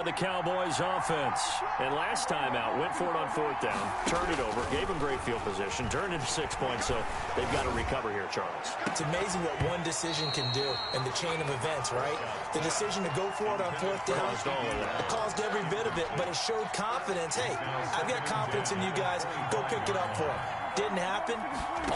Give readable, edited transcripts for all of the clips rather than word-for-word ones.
The Cowboys offense. And last time out, went for it on fourth down, turned it over, gave them great field position, turned into 6 points, so they've got to recover here, Charles. It's amazing what one decision can do in the chain of events, right? The decision to go for it on fourth down, it caused every bit of it, but it showed confidence. Hey, I've got confidence in you guys. Go pick it up for them. Didn't happen.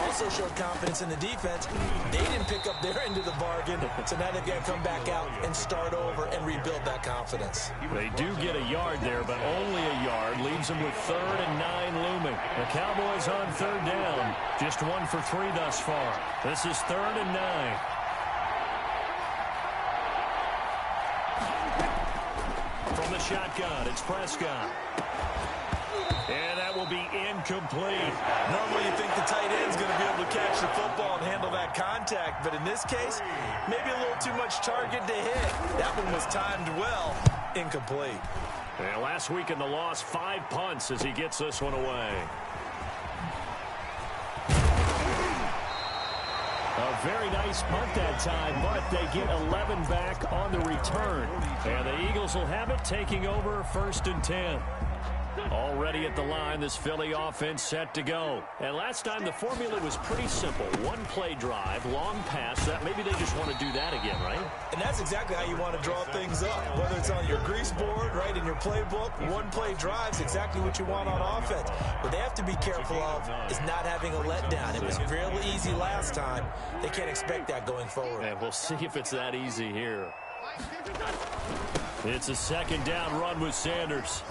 Also showed confidence in the defense. They didn't pick up their end of the bargain, so now they've got to come back out and start over and rebuild that confidence. They do get a yard there, but only a yard. Leaves them with 3rd and 9 looming. The Cowboys on 3rd down. Just 1 for 3 thus far. This is 3rd and 9. From the shotgun, it's Prescott. And that will be incomplete. Normally you think the tight end's going to be able to catch the football and handle that contact, but in this case, maybe a little too much target to hit. That one was timed well. Incomplete. And last week in the loss, 5 punts as he gets this one away. A very nice punt that time, but they get 11 back on the return. And the Eagles will have it, taking over 1st and 10. Already at the line, this Philly offense set to go. And last time, the formula was pretty simple. 1-play drive, long pass. That maybe they just want to do that again, right? And that's exactly how you want to draw things up. Whether it's on your grease board, right, in your playbook, 1-play drive is exactly what you want on offense. What they have to be careful of is not having a letdown. It was fairly easy last time. They can't expect that going forward. And we'll see if it's that easy here. It's a 2nd down run with Sanders.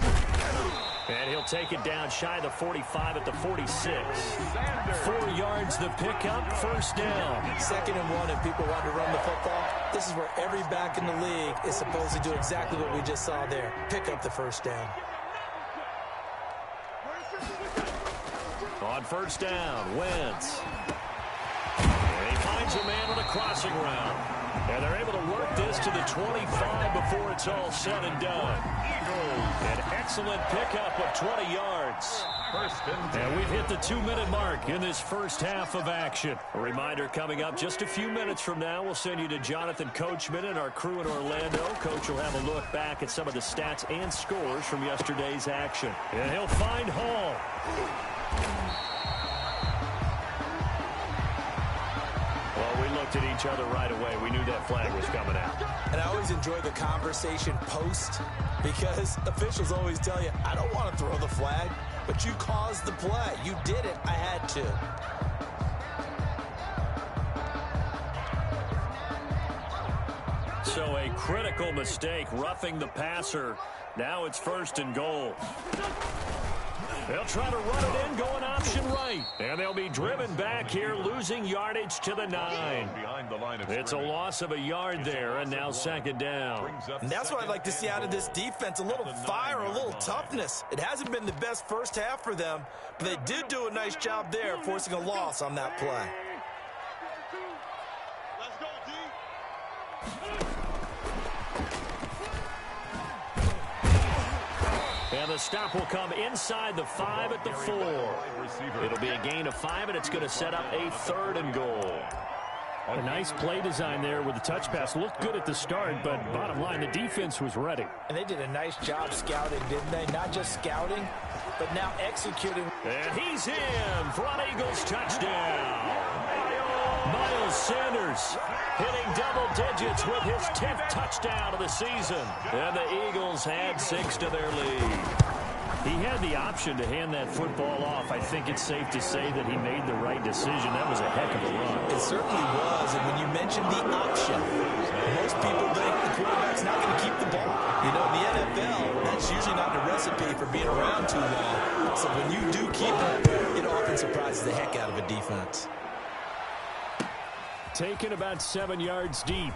And he'll take it down shy of the 45 at the 46. 4 yards the pickup, 1st down. 2nd and 1, and people want to run the football. This is where every back in the league is supposed to do exactly what we just saw there. Pick up the 1st down. On 1st down, Wentz. And he finds a man on a crossing route. And they're able to work this to the 25 before it's all said and done. An excellent pickup of 20 yards. And we've hit the 2-minute mark in this first half of action. A reminder coming up just a few minutes from now, we'll send you to Jonathan Coachman and our crew in Orlando. Coach will have a look back at some of the stats and scores from yesterday's action. And he'll find Hall. We looked at each other right away. We knew that flag was coming out. And I always enjoy the conversation post because officials always tell you, I don't want to throw the flag, but you caused the play. You did it. I had to. So a critical mistake, roughing the passer. Now it's 1st and goal. They'll try to run it in, going option right. And they'll be driven back here, losing yardage to the 9. It's a loss of a yard there, and now 2nd down. And that's what I'd like to see out of this defense, a little fire, a little toughness. It hasn't been the best first half for them, but they did do a nice job there, forcing a loss on that play. And the stop will come inside the 5 at the 4. It'll be a gain of 5, and it's going to set up a 3rd and goal. A nice play design there with the touch pass. Looked good at the start, but bottom line, the defense was ready. And they did a nice job scouting, didn't they? Not just scouting, but now executing. And he's in for an Eagles touchdown. Miles Sanders hitting double digits with his 10th touchdown of the season. And the Eagles add 6 to their lead. He had the option to hand that football off. I think it's safe to say that he made the right decision. That was a heck of a run. It certainly was. And when you mentioned the option, most people think the quarterback's not going to keep the ball. You know, in the NFL, that's usually not a recipe for being around too long. So when you do keep it, it often surprises the heck out of a defense. Taken about 7 yards deep.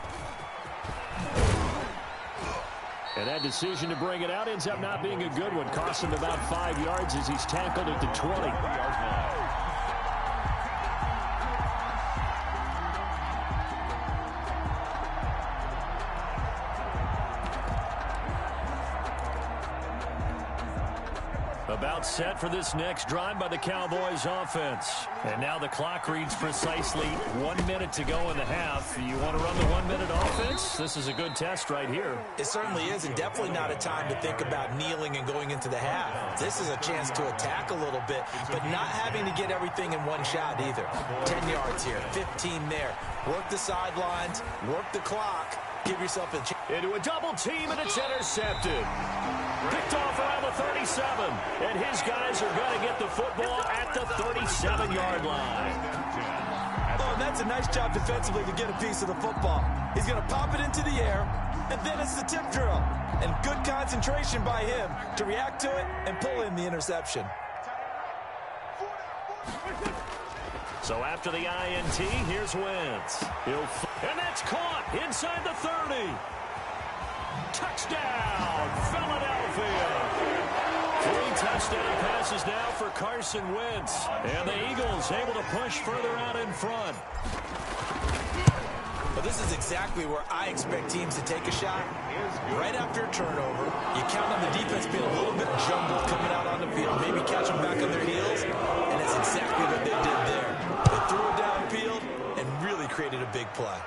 And that decision to bring it out ends up not being a good one. Costs him about 5 yards as he's tackled at the 20. About set for this next drive by the Cowboys offense. And now the clock reads precisely 1 minute to go in the half. You want to run the 1 minute offense? This is a good test right here. It certainly is, and definitely not a time to think about kneeling and going into the half. This is a chance to attack a little bit, but not having to get everything in one shot either. 10 yards here, 15 there. Work the sidelines, work the clock, give yourself a chance. Into a double team, and it's intercepted. Picked off around the 37, and his guys are going to get the football at the 37-yard line. Oh, and that's a nice job defensively to get a piece of the football. He's going to pop it into the air, and then it's the tip drill. And good concentration by him to react to it and pull in the interception. So after the INT, here's Wentz. And that's caught inside the 30. Touchdown, Philadelphia. 3 touchdown passes now for Carson Wentz. And the Eagles able to push further out in front. Well, this is exactly where I expect teams to take a shot. Right after a turnover, you count on the defense being a little bit jumbled coming out on the field, maybe catch them back on their heels, and that's exactly what they did there. They threw it downfield and really created a big play.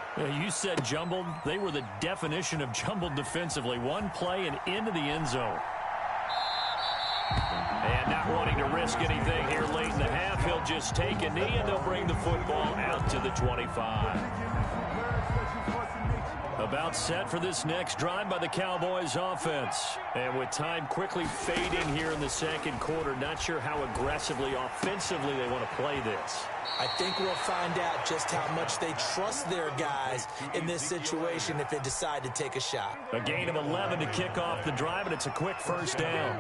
You said jumbled. They were the definition of jumbled defensively. One play and into the end zone. And not wanting to risk anything here late in the half, he'll just take a knee, and they'll bring the football out to the 25. About set for this next drive by the Cowboys offense. And with time quickly fading here in the second quarter, not sure how aggressively, offensively they want to play this. I think we'll find out just how much they trust their guys in this situation if they decide to take a shot. A gain of 11 to kick off the drive, and it's a quick first down.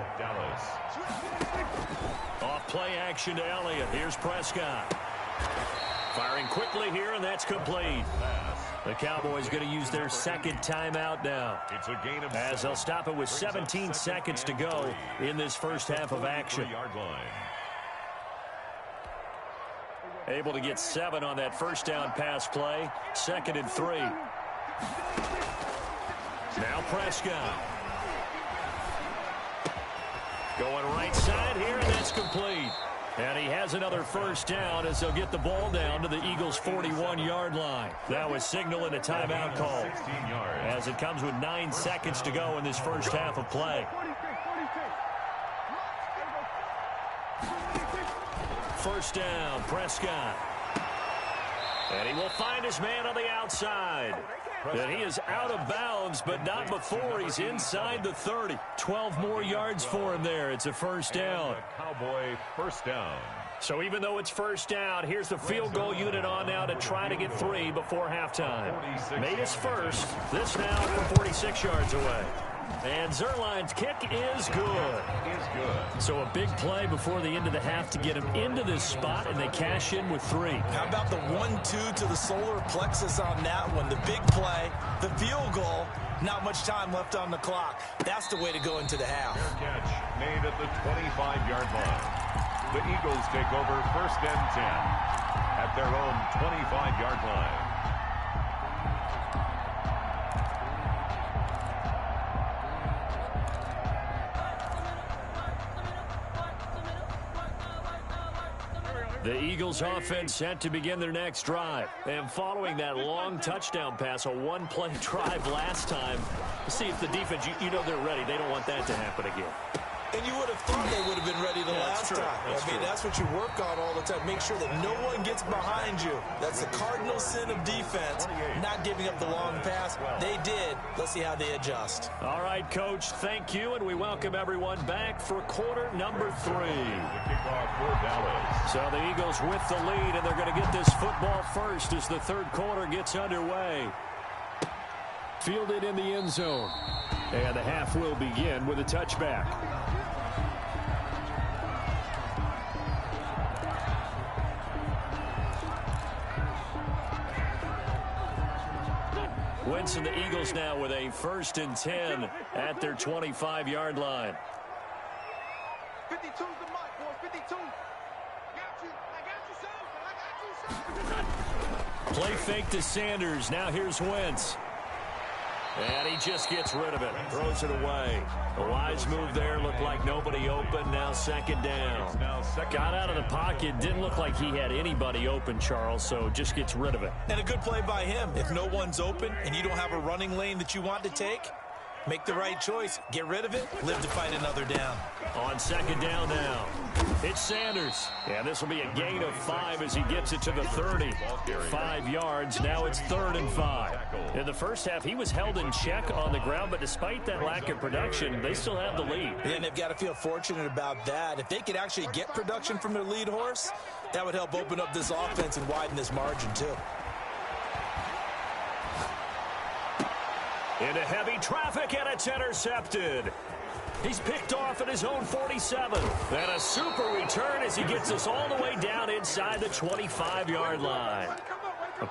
Off play action to Elliott. Here's Prescott. Firing quickly here, and that's complete. The Cowboys going to use their second timeout now, as they'll stop it with 17 seconds to go in this first half of action. Able to get 7 on that first down pass play. 2nd and 3. Now Prescott. Going right side here, and that's complete. And he has another first down as they'll get the ball down to the Eagles' 41-yard line. That was signaling a timeout call, as it comes with 9 seconds to go in this first half of play. First down, Prescott. And he will find his man on the outside. And he is out of bounds, but not before he's inside the 30. 12 more yards for him there. It's a first down. Cowboy first down. So even though it's first down, here's the field goal unit on now to try to get 3 before halftime. Made his first. This now from 46 yards away. And Zerline's kick is good. So a big play before the end of the half to get him into this spot, and they cash in with 3. How about the 1-2 to the solar plexus on that one? The big play, the field goal, not much time left on the clock. That's the way to go into the half. Fair catch made at the 25-yard line. The Eagles take over 1st and 10 at their own 25-yard line. The Eagles offense set to begin their next drive. And following that long touchdown pass, a one-play drive last time, see if the defense, you know they're ready. They don't want that to happen again. And you would have thought they would have been ready the last time. That's what you work on all the time. Make sure that no one gets behind you. That's the cardinal sin of defense, not giving up the long pass. They did. Let's see how they adjust. All right, Coach, thank you, and we welcome everyone back for quarter number 3. So the Eagles with the lead, and they're going to get this football first as the third quarter gets underway. Fielded in the end zone. And the half will begin with a touchback. Wentz and the Eagles now with a 1st and 10 at their 25-yard line. 52's the mark, boys. 52. I got you, son. Play fake to Sanders. Now here's Wentz. And he just gets rid of it. Throws it away. A wise Nice move there. Looked like nobody open. Now second down. Got out of the pocket. Didn't look like he had anybody open, Charles, so just gets rid of it. And a good play by him. If no one's open and you don't have a running lane that you want to take, make the right choice. Get rid of it. Live to fight another down. On second down now, it's Sanders. Yeah, this will be a gain of 5 as he gets it to the 30. 5 yards. Now it's 3rd and 5. In the first half, he was held in check on the ground, but despite that lack of production, they still have the lead. And they've got to feel fortunate about that. If they could actually get production from their lead horse, that would help open up this offense and widen this margin too. Into heavy traffic, and it's intercepted. He's picked off at his own 47. And a super return as he gets us all the way down inside the 25-yard line.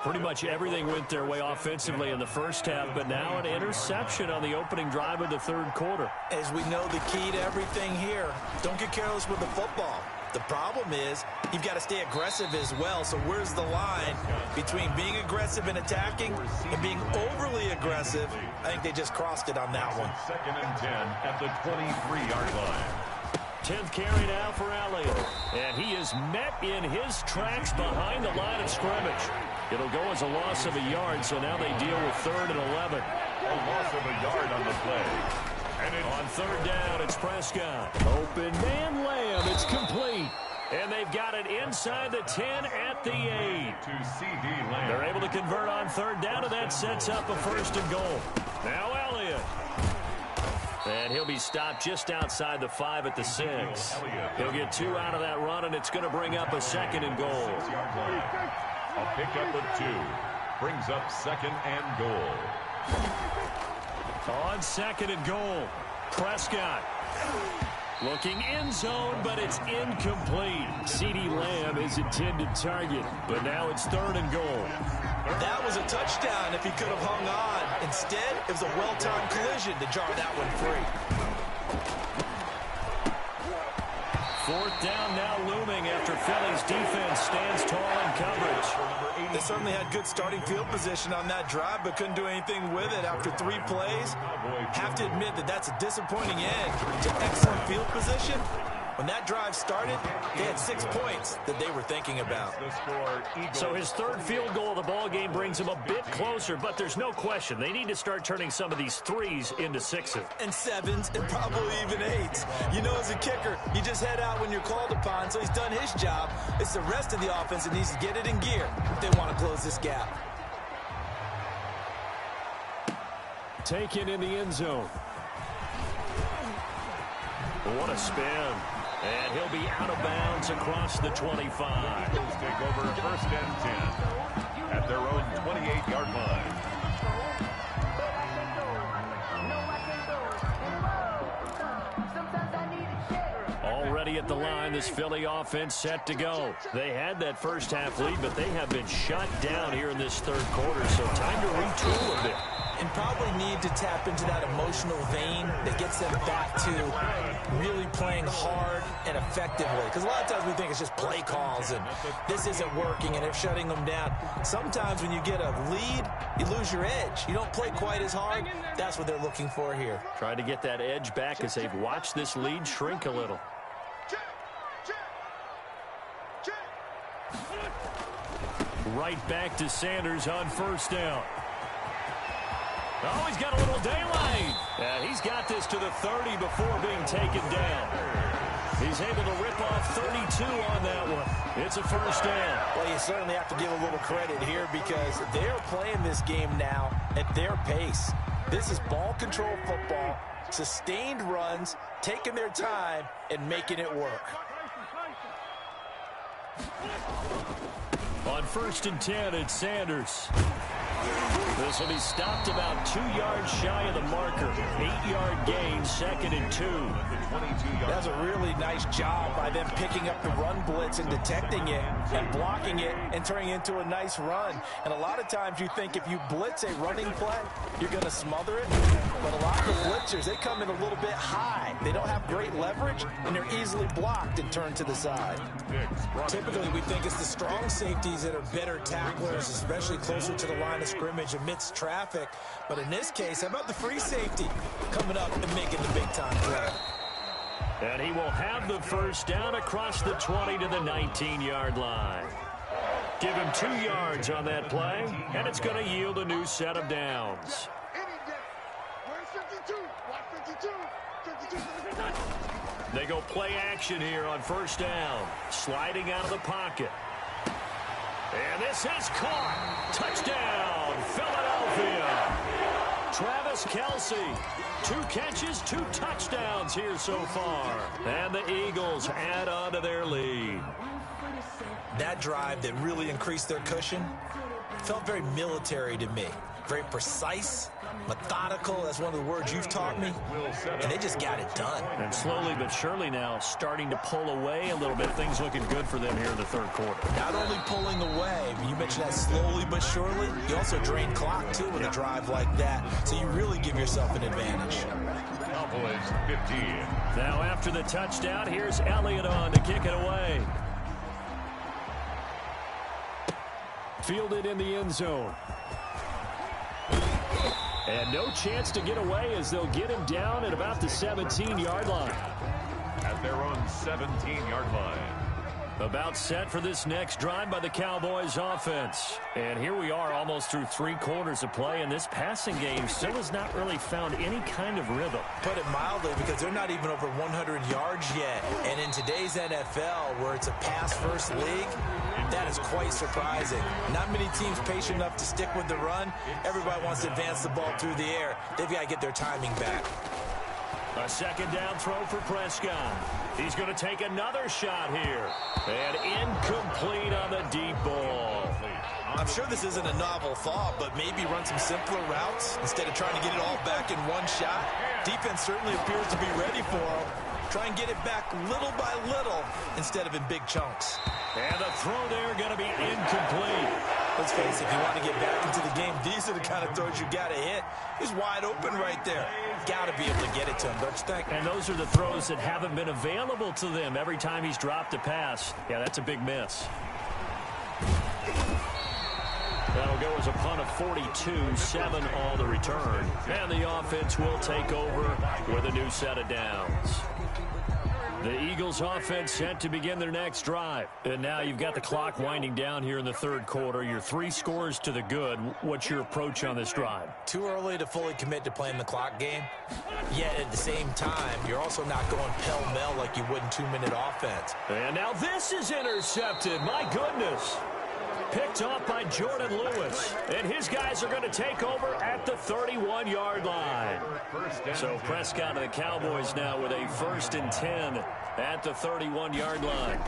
Pretty much everything went their way offensively in the first half, but now an interception on the opening drive of the third quarter. As we know, the key to everything here, don't get careless with the football. The problem is you've got to stay aggressive as well. So where's the line between being aggressive and attacking and being overly aggressive? I think they just crossed it on that one. 2nd and 10 at the 23-yard line. 10th carry now for Elliott. And he is met in his tracks behind the line of scrimmage. It'll go as a loss of a yard, so now they deal with 3rd and 11. A loss of a yard on the play. And on 3rd down, it's Prescott. Open man Lamb. It's complete. And they've got it inside the 10 at the 8. To C.D. Lamb. They're able to convert on 3rd down, and that sets up a 1st and goal. Now Elliott. And he'll be stopped just outside the 5 at the 6. He'll get 2 out of that run, and it's going to bring up a 2nd and goal. 6-yard line. A pickup of 2. Brings up 2nd and goal. On 2nd and goal, Prescott looking end zone, but it's incomplete. C.D. Lamb is intended target, but now it's 3rd and goal. That was a touchdown if he could have hung on. Instead, it was a well-timed collision to jar that one free. 4th down now looming after Philly's defense stands tall in coverage. They certainly had good starting field position on that drive, but couldn't do anything with it after 3 plays. Have to admit that that's a disappointing end to excellent field position. When that drive started, they had 6 points that they were thinking about. So his 3rd field goal of the ball game brings him a bit closer, but there's no question they need to start turning some of these 3s into 6s. And 7s, and probably even 8s. You know, as a kicker, you just head out when you're called upon, so he's done his job. It's the rest of the offense that needs to get it in gear if they want to close this gap. Taken in the end zone. What a spin. And he'll be out of bounds across the 25. Eagles take over 1st and 10 at their own 28-yard line. Already at the line, this Philly offense set to go. They had that first half lead, but they have been shut down here in this 3rd quarter, so time to retool a bit. And probably need to tap into that emotional vein that gets them back to really playing hard and effectively. Because a lot of times we think it's just play calls and this isn't working and they're shutting them down. Sometimes when you get a lead, you lose your edge. You don't play quite as hard. That's what they're looking for here. Trying to get that edge back as they've watched this lead shrink a little. Right back to Sanders on 1st down. Oh, he's got a little daylight. He's got this to the 30 before being taken down. He's able to rip off 32 on that one. It's a 1st down. Well, you certainly have to give a little credit here because they're playing this game now at their pace. This is ball control football, sustained runs, taking their time, and making it work. On 1st and 10, it's Sanders. This will be stopped about 2 yards shy of the marker. 8-yard gain, 2nd and 2. That's a really nice job by them picking up the run blitz and detecting it and blocking it and turning it into a nice run. And a lot of times you think if you blitz a running play, you're going to smother it. but a lot of the blitzers, they come in a little bit high. They don't have great leverage, and they're easily blocked and turned to the side. Typically, we think it's the strong safeties that are better tacklers, especially closer to the line of scrimmage amidst traffic. But in this case, how about the free safety coming up and making the big-time play? And he will have the first down across the 20 to the 19-yard line. Give him 2 yards on that play, and it's going to yield a new set of downs. They go play action here on first down. Sliding out of the pocket. And this is caught. Touchdown, Philadelphia. Travis Kelce. 2 catches, 2 touchdowns here so far. And the Eagles add on to their lead. That drive that really increased their cushion felt very military to me. Very precise, methodical. That's one of the words you've taught me. And they just got it done. And slowly but surely now starting to pull away a little bit. Things looking good for them here in the third quarter. Not only pulling away, you mentioned that slowly but surely. You also drain clock, too, with a drive like that. So you really give yourself an advantage. Cowboys 15. Now after the touchdown, here's Elliott on to kick it away. Fielded in the end zone. And no chance to get away as they'll get him down at about the 17-yard line. At their own 17-yard line. About set for this next drive by the Cowboys offense. And here we are almost through 3 quarters of play, and this passing game still has not really found any kind of rhythm. Put it mildly, because they're not even over 100 yards yet. And in today's NFL, where it's a pass-first league, that is quite surprising. Not many teams patient enough to stick with the run. Everybody wants to advance the ball through the air. They've got to get their timing back. A second down throw for Prescott. He's going to take another shot here. And incomplete on the deep ball. I'm sure this isn't a novel thought, but maybe run some simpler routes instead of trying to get it all back in one shot. Defense certainly appears to be ready for him. Try and get it back little by little instead of in big chunks. And the throw there going to be incomplete. Let's face it, if you want to get back into the game, these are the kind of throws you got to hit. He's wide open right there. Got to be able to get it to him, don't you think? And those are the throws that haven't been available to them every time he's dropped a pass. Yeah, that's a big miss. That'll go as a punt of 42, 7 all the return. And the offense will take over with a new set of downs. The Eagles offense set to begin their next drive. And now you've got the clock winding down here in the third quarter. Your 3 scores to the good. What's your approach on this drive? Too early to fully commit to playing the clock game. Yet at the same time, you're also not going pell-mell like you would in 2-minute offense. And now this is intercepted. My goodness. Picked off by Jordan Lewis. And his guys are going to take over at the 31-yard line. So Prescott and the Cowboys now with a 1st and 10 at the 31-yard line.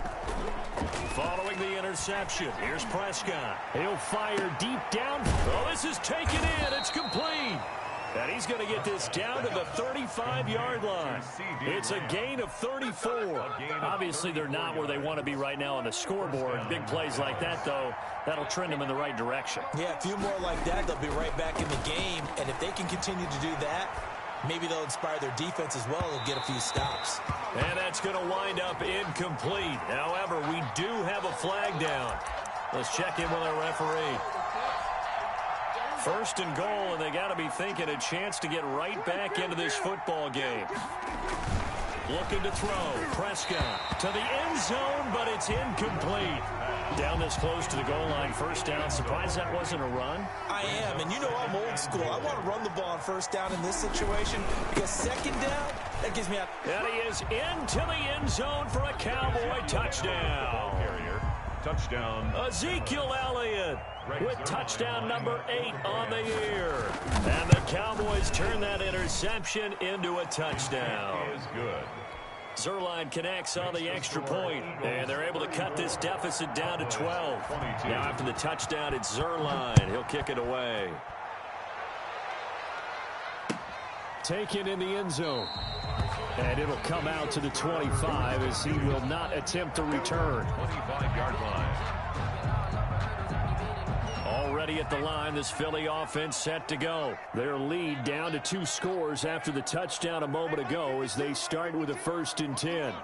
Following the interception, here's Prescott. He'll fire deep down. Oh, this is taken in. It's complete. And he's going to get this down to the 35-yard line. It's a gain of 34. Obviously, they're not where they want to be right now on the scoreboard. Big plays like that, though, that'll trend them in the right direction. Yeah, a few more like that, they'll be right back in the game. And if they can continue to do that, maybe they'll inspire their defense as well and get a few stops. And that's going to wind up incomplete. However, we do have a flag down. Let's check in with our referee. 1st and goal, and they got to be thinking a chance to get right back into this football game. Looking to throw. Prescott to the end zone, but it's incomplete. Down this close to the goal line, 1st down. Surprised that wasn't a run? I am, and you know I'm old school. I want to run the ball on 1st down in this situation because 2nd down, that gives me a... And he is into the end zone for a Cowboy touchdown. Touchdown. Ezekiel Elliott with touchdown number 8 on the year. And the Cowboys turn that interception into a touchdown. Is good. Zerline connects on the extra point, and they're able to cut this deficit down to 12. Now after the touchdown, it's Zerline. He'll kick it away. Taken in the end zone. And it'll come out to the 25 as he will not attempt to return. 25-yard line. Already ready at the line. This Philly offense set to go. Their lead down to 2 scores after the touchdown a moment ago as they start with a 1st and 10.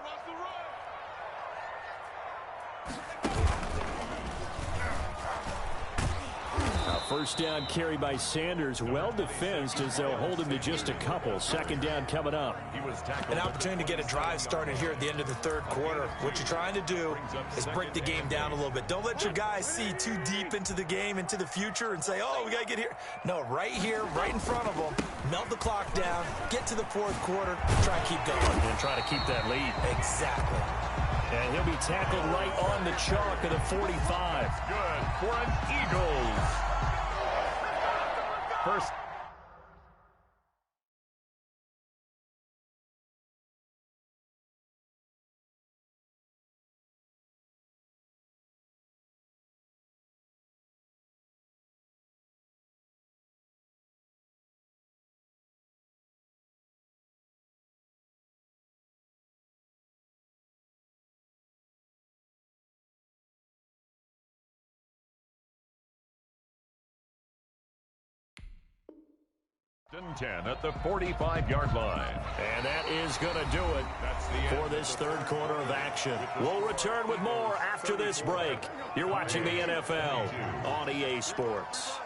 First down carry by Sanders, well defensed as they'll hold him to just a couple. 2nd down coming up. An opportunity to get a drive started here at the end of the 3rd quarter. What you're trying to do is break the game down a little bit. Don't let your guys see too deep into the game, into the future, and say, oh, we got to get here. No, right here, right in front of them. Melt the clock down, get to the 4th quarter, try and keep going. And try to keep that lead. Exactly. And he'll be tackled right on the chalk of the 45. Good for an Eagles. First. And 10 at the 45-yard line. And that is going to do it for this 3rd quarter of action. We'll return with more after this break. You're watching the NFL on EA Sports.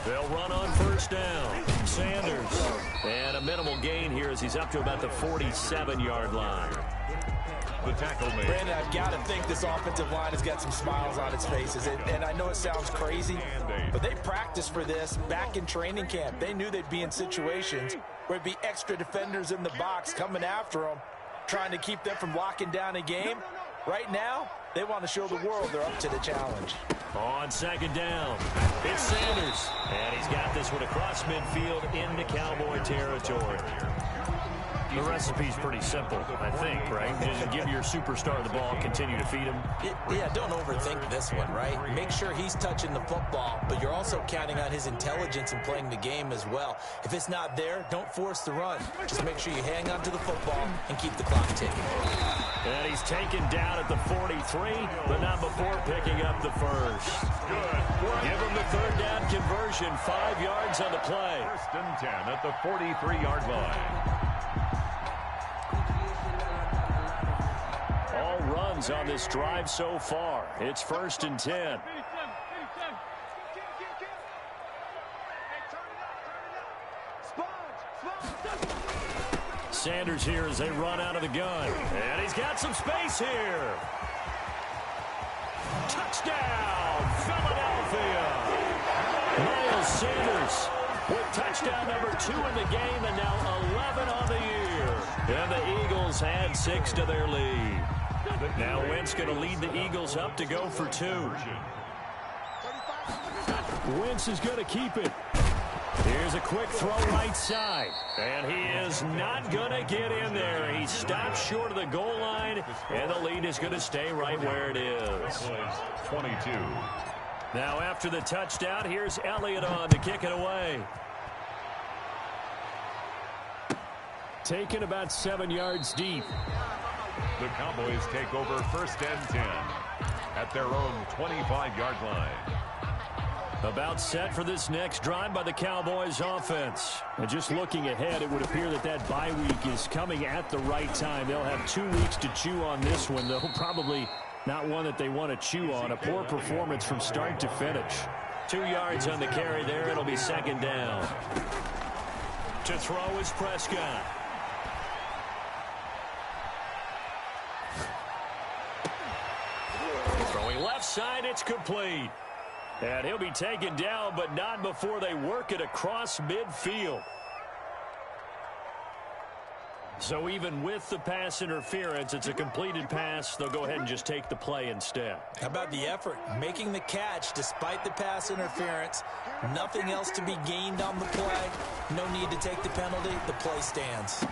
They'll run on 1st down. Sanders. And a minimal gain here as he's up to about the 47-yard line. The tackle made. Brandon, I've got to think this offensive line has got some smiles on its faces. And I know it sounds crazy, but they practiced for this back in training camp. They knew they'd be in situations where it'd be extra defenders in the box coming after them, trying to keep them from locking down a game. Right now, they want to show the world they're up to the challenge. On 2nd down, it's Sanders. And he's got this one across midfield into Cowboy territory. The recipe's pretty simple, I think, right? Just give your superstar the ball, continue to feed him. Yeah, don't overthink this one, right? Make sure he's touching the football, but you're also counting on his intelligence in playing the game as well. If it's not there, don't force the run. Just make sure you hang on to the football and keep the clock ticking. And he's taken down at the 43, but not before picking up the 1st. Good. Give him the 3rd down conversion, 5 yards on the play. 1st and 10 at the 43-yard line. All runs on this drive so far. It's 1st and 10. Sanders here as they run out of the gun. And he's got some space here. Touchdown, Philadelphia. Miles Sanders with touchdown number 2 in the game and now 11 on the year. And the Eagles add 6 to their lead. Now Wentz going to lead the Eagles up to go for 2. Wentz is going to keep it. Here's a quick throw right side. And he is not going to get in there. He stops short of the goal line, and the lead is going to stay right where it is. 22. Now after the touchdown, here's Elliott on to kick it away. Taken about 7 yards deep. The Cowboys take over 1st and 10 at their own 25-yard line. About set for this next drive by the Cowboys offense. And just looking ahead, it would appear that that bye week is coming at the right time. They'll have 2 weeks to chew on this one, though probably not one that they want to chew on. A poor performance from start to finish. 2 yards on the carry there. It'll be 2nd down. To throw is Prescott. Throwing left side, it's complete. And he'll be taken down, but not before they work it across midfield. So even with the pass interference, it's a completed pass. They'll go ahead and just take the play instead. How about the effort? Making the catch despite the pass interference. Nothing else to be gained on the play. No need to take the penalty. The play stands.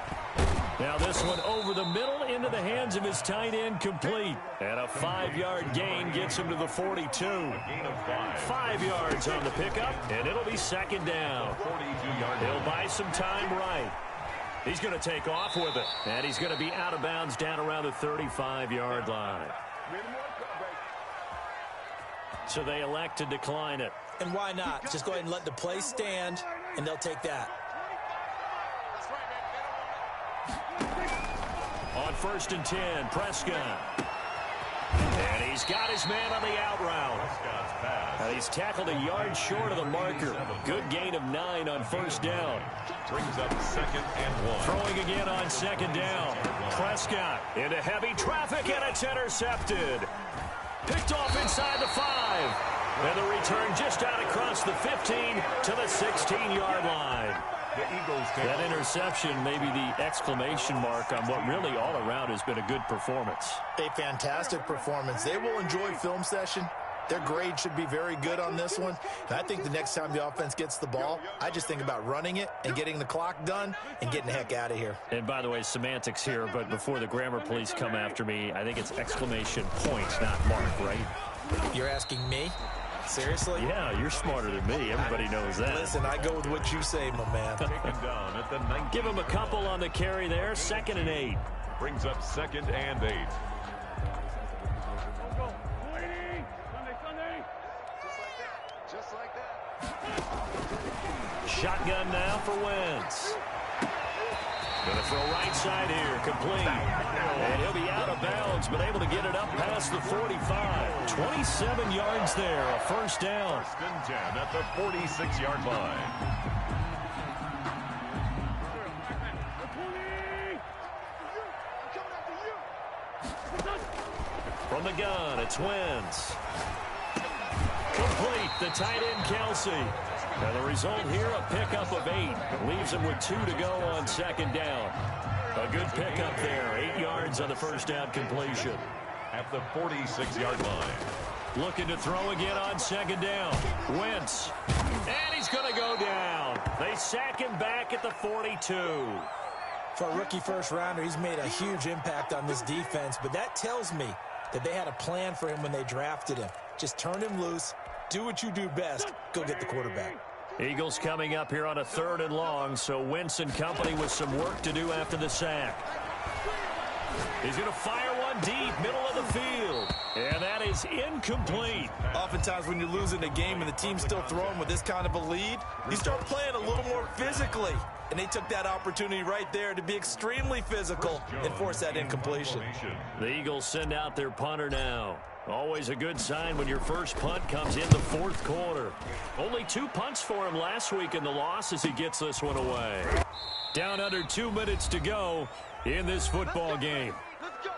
Now this one over the middle into the hands of his tight end, complete. And a 5-yard gain gets him to the 42. 5 yards on the pickup, and it'll be 2nd down. He'll buy some time right. He's going to take off with it, and he's going to be out of bounds down around the 35-yard line. So they elect to decline it. And why not? Just go ahead and let the play stand, and they'll take that. On 1st and 10, Prescott. And he's got his man on the out route. And he's tackled a yard short of the marker. Good gain of 9 on 1st down. Brings up 2nd and 1. Throwing again on 2nd down. Prescott into heavy traffic, and it's intercepted. Picked off inside the 5. And the return just out across the 15 to the 16-yard line. The Eagles take that interception may be the exclamation mark on what really all around has been a good performance. A fantastic performance. They will enjoy film session. Their grade should be very good on this one. And I think the next time the offense gets the ball, I just think about running it and getting the clock done and getting the heck out of here. And by the way, semantics here, but before the grammar police come after me, I think it's exclamation point, not mark, right? You're asking me? Seriously? Yeah, you're smarter than me. Everybody knows that. Listen, I go with what you say, my man. down at the 19. Give him a couple on the carry there. 2nd and 8. Brings up 2nd and 8. Just like that. Shotgun now for Wentz. Gonna throw right side here, complete. And he'll be out of bounds, but able to get it up past the 45. 27 yards there, a 1st down. 1st and 10 at the 46-yard line. From the gun, it's Wentz. Complete, the tight end Kelsey. And the result here, a pickup of 8. Leaves him with 2 to go on 2nd down. A good pickup there. 8 yards on the 1st down completion. At the 46-yard line. Looking to throw again on 2nd down. Wentz. And he's going to go down. They sack him back at the 42. For a rookie first-rounder, he's made a huge impact on this defense, but that tells me that they had a plan for him when they drafted him. Just turn him loose, do what you do best, go get the quarterback. Eagles coming up here on a 3rd and long, so Wentz and company with some work to do after the sack. He's going to fire one deep, middle of the field. And that is incomplete. Oftentimes when you're losing a game and the team's still throwing with this kind of a lead, you start playing a little more physically. And they took that opportunity right there to be extremely physical and force that incompletion. The Eagles send out their punter now. Always a good sign when your first punt comes in the 4th quarter. Only 2 punts for him last week in the loss as he gets this one away. Down under 2 minutes to go in this football game. Let's go. Let's go.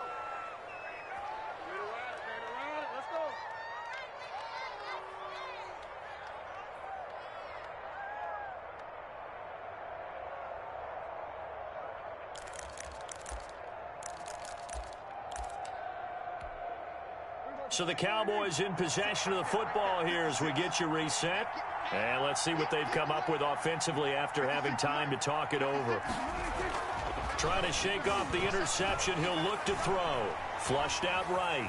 So the Cowboys in possession of the football here as we get you reset. And let's see what they've come up with offensively after having time to talk it over. Trying to shake off the interception. He'll look to throw. Flushed out right.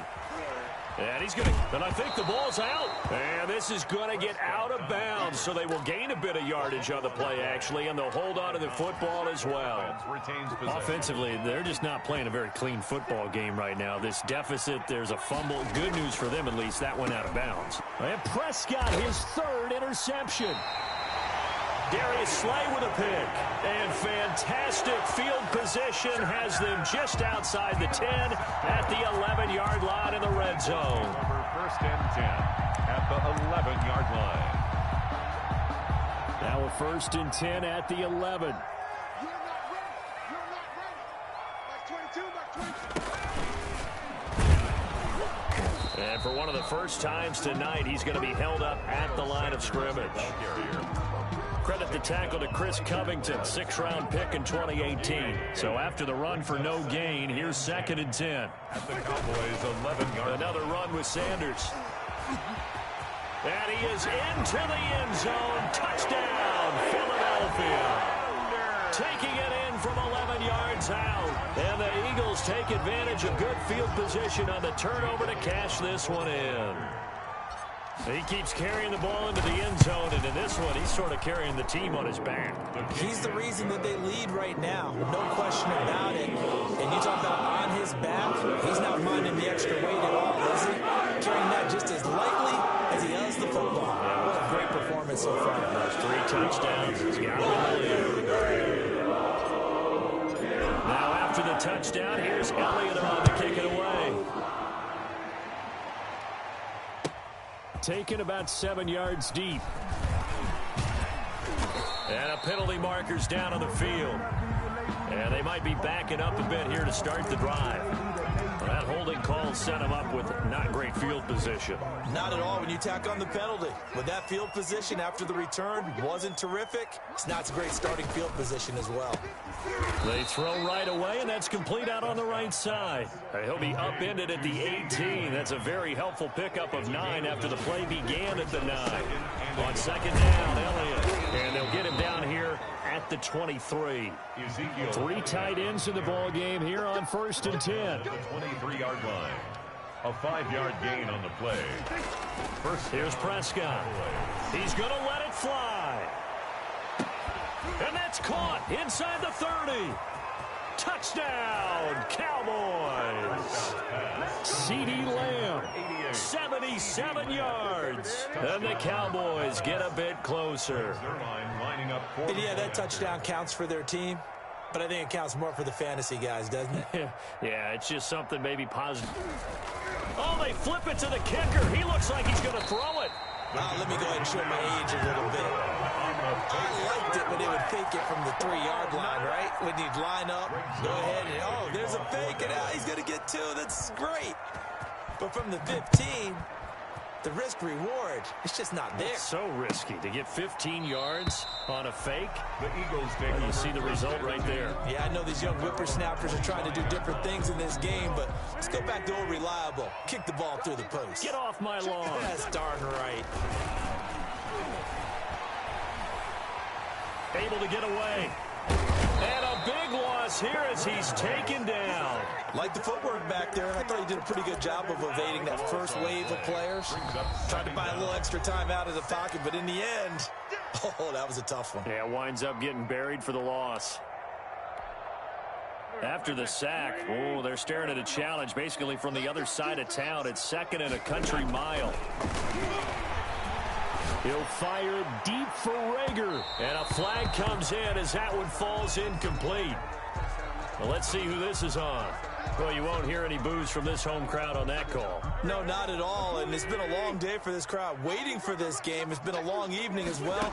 And he's going to, and I think the ball's out. And this is going to get out of bounds, so they will gain a bit of yardage on the play, actually, and they'll hold on to the football as well. Offensively, they're just not playing a very clean football game right now. This deficit, there's a fumble. Good news for them, at least. That went out of bounds. And Prescott, his 3rd interception. Darius Slay with a pick. And fantastic field position has them just outside the 10 at the 11-yard line in the red zone. 1st and 10 at the 11-yard line. Now a 1st and 10 at the 11. You're not ready. You're not ready. Like 22, like 20. And for one of the first times tonight, he's going to be held up at the line of scrimmage. Credit the tackle to Chris Covington, 6th-round pick in 2018. So after the run for no gain, here's 2nd and 10. At the Cowboys' 11-yard. Another run with Sanders. And he is into the end zone. Touchdown, Philadelphia. Taking it in from 11 yards out. And the Eagles take advantage of good field position on the turnover to cash this one in. He keeps carrying the ball into the end zone, and in this one, he's sort of carrying the team on his back. He's the reason that they lead right now, no question about it. And you talk about on his back, he's not minding the extra weight at all, is he? Carrying that just as lightly football. What a great performance so far. Those 3 touchdowns. He's got him in the lead. Now after the touchdown, here's Elliott on to kick it away. Taken about 7 yards deep. And a penalty marker's down on the field. And they might be backing up a bit here to start the drive. That holding call set him up with not great field position. Not at all when you tack on the penalty. With that field position after the return wasn't terrific, it's not a great starting field position as well. They throw right away, and that's complete out on the right side. He'll be upended at the 18. That's a very helpful pickup of 9 after the play began at the 9. On second down, Elliott. And they'll get him down here at the 23. 3 tight ends in the ball game here on 1st and 10. The 23-yard line. A 5-yard gain on the play. Here's Prescott. He's going to let it fly. And that's caught inside the 30. Touchdown, Cowboys. CeeDee Lamb, 77 yards. And the Cowboys get a bit closer. And yeah, that touchdown counts for their team, but I think it counts more for the fantasy guys, doesn't it? Yeah, it's just something maybe positive. Oh, they flip it to the kicker. He looks like he's going to throw it. Let me go ahead and show my age a little bit. I liked it when they would fake it from the 3-yard line, right? When you'd line up, go ahead and, oh, there's a fake, and he's going to get 2. That's great. But from the 15, the risk-reward, it's just not there. It's so risky to get 15 yards on a fake. The Eagles take over. You see the result right there. Yeah, I know these young whippersnappers are trying to do different things in this game, but let's go back to old reliable. Kick the ball through the post. Get off my lawn. That's darn right. Able to get away. And a big loss here as he's taken down. Like the footwork back there, and I thought he did a pretty good job of evading that first wave of players. Tried to buy a little extra time out of the pocket, but in the end, oh, that was a tough one. Yeah, winds up getting buried for the loss. After the sack, oh, they're staring at a challenge basically from the other side of town. It's 2nd and a country mile. He'll fire deep for Rager. And a flag comes in as that one falls incomplete. Well, let's see who this is on. Well, you won't hear any boos from this home crowd on that call. No, not at all. And it's been a long day for this crowd waiting for this game. It's been a long evening as well.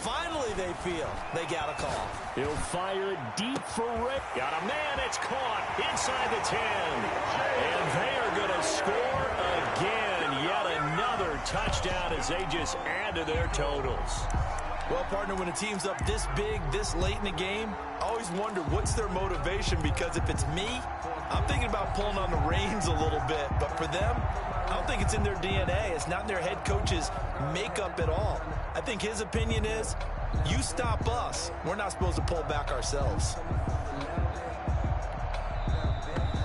Finally, they feel they got a call. He'll fire deep for Rick. Got a man. It's caught inside the 10. And they are going to score again. Yet another touchdown as they just add to their totals. Well, partner, when a team's up this big, this late in the game, I always wonder what's their motivation, because if it's me, I'm thinking about pulling on the reins a little bit. But for them, I don't think it's in their DNA. It's not in their head coach's makeup at all. I think his opinion is, you stop us. We're not supposed to pull back ourselves.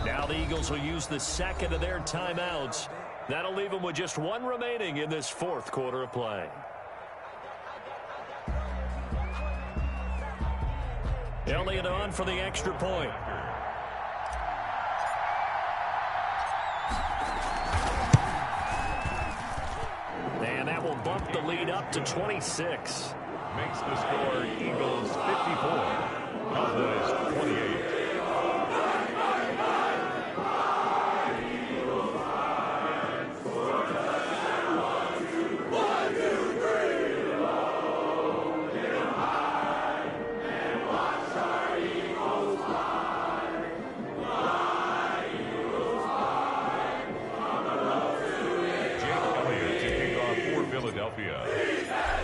Now the Eagles will use the 2nd of their timeouts. That'll leave them with just 1 remaining in this 4th quarter of play. Elliott on for the extra point. And that will bump the lead up to 26. Makes the score Eagles 54, Cowboys 28.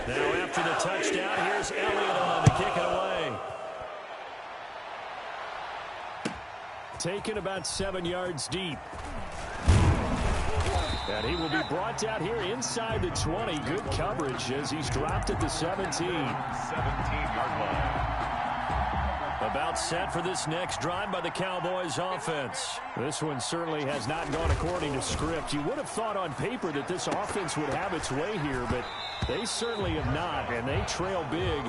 Now after the touchdown, here's Elliott on to kick it away. Taken about 7 yards deep. And he will be brought down here inside the 20. Good coverage as he's dropped at the 17. 17-yard line. About set for this next drive by the Cowboys offense. This one certainly has not gone according to script. You would have thought on paper that this offense would have its way here, but they certainly have not, and they trail big.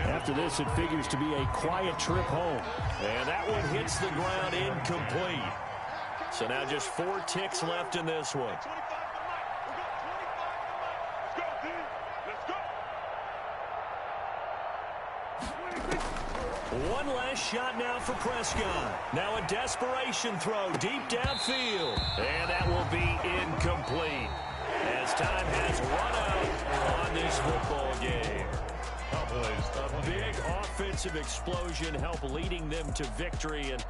After this, it figures to be a quiet trip home. And that one hits the ground incomplete. So now just 4 ticks left in this one. One last shot now for Prescott. Now a desperation throw deep downfield. And that will be incomplete as time has run out on this football game. A big offensive explosion help leading them to victory. And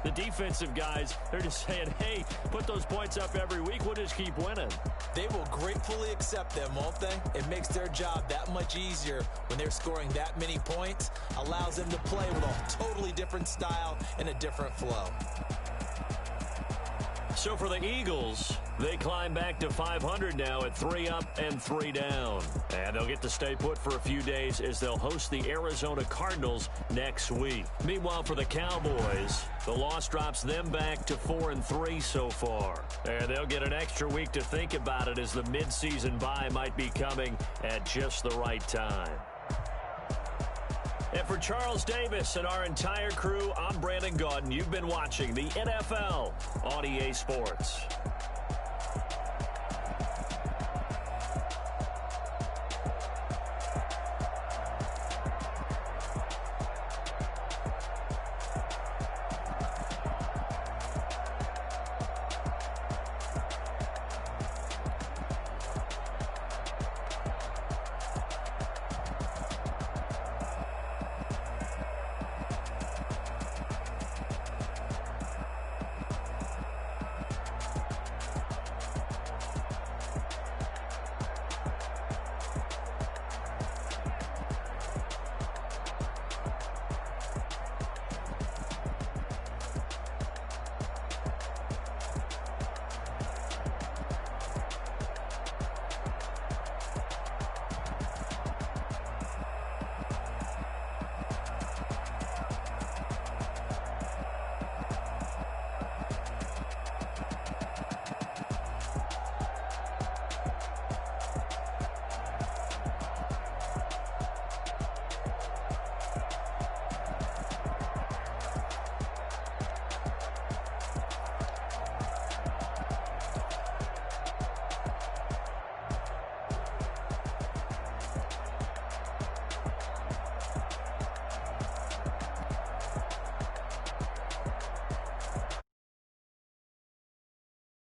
the defensive guys, they're just saying, hey, put those points up every week. We'll just keep winning. They will gratefully accept them, won't they? It makes their job that much easier when they're scoring that many points. Allows them to play with a totally different style and a different flow. So for the Eagles, they climb back to 500 now at 3 up and 3 down. And they'll get to stay put for a few days as they'll host the Arizona Cardinals next week. Meanwhile, for the Cowboys, the loss drops them back to 4-3 so far. And they'll get an extra week to think about it as the midseason bye might be coming at just the right time. And for Charles Davis and our entire crew, I'm Brandon Gaudin. You've been watching the NFL on EA Sports.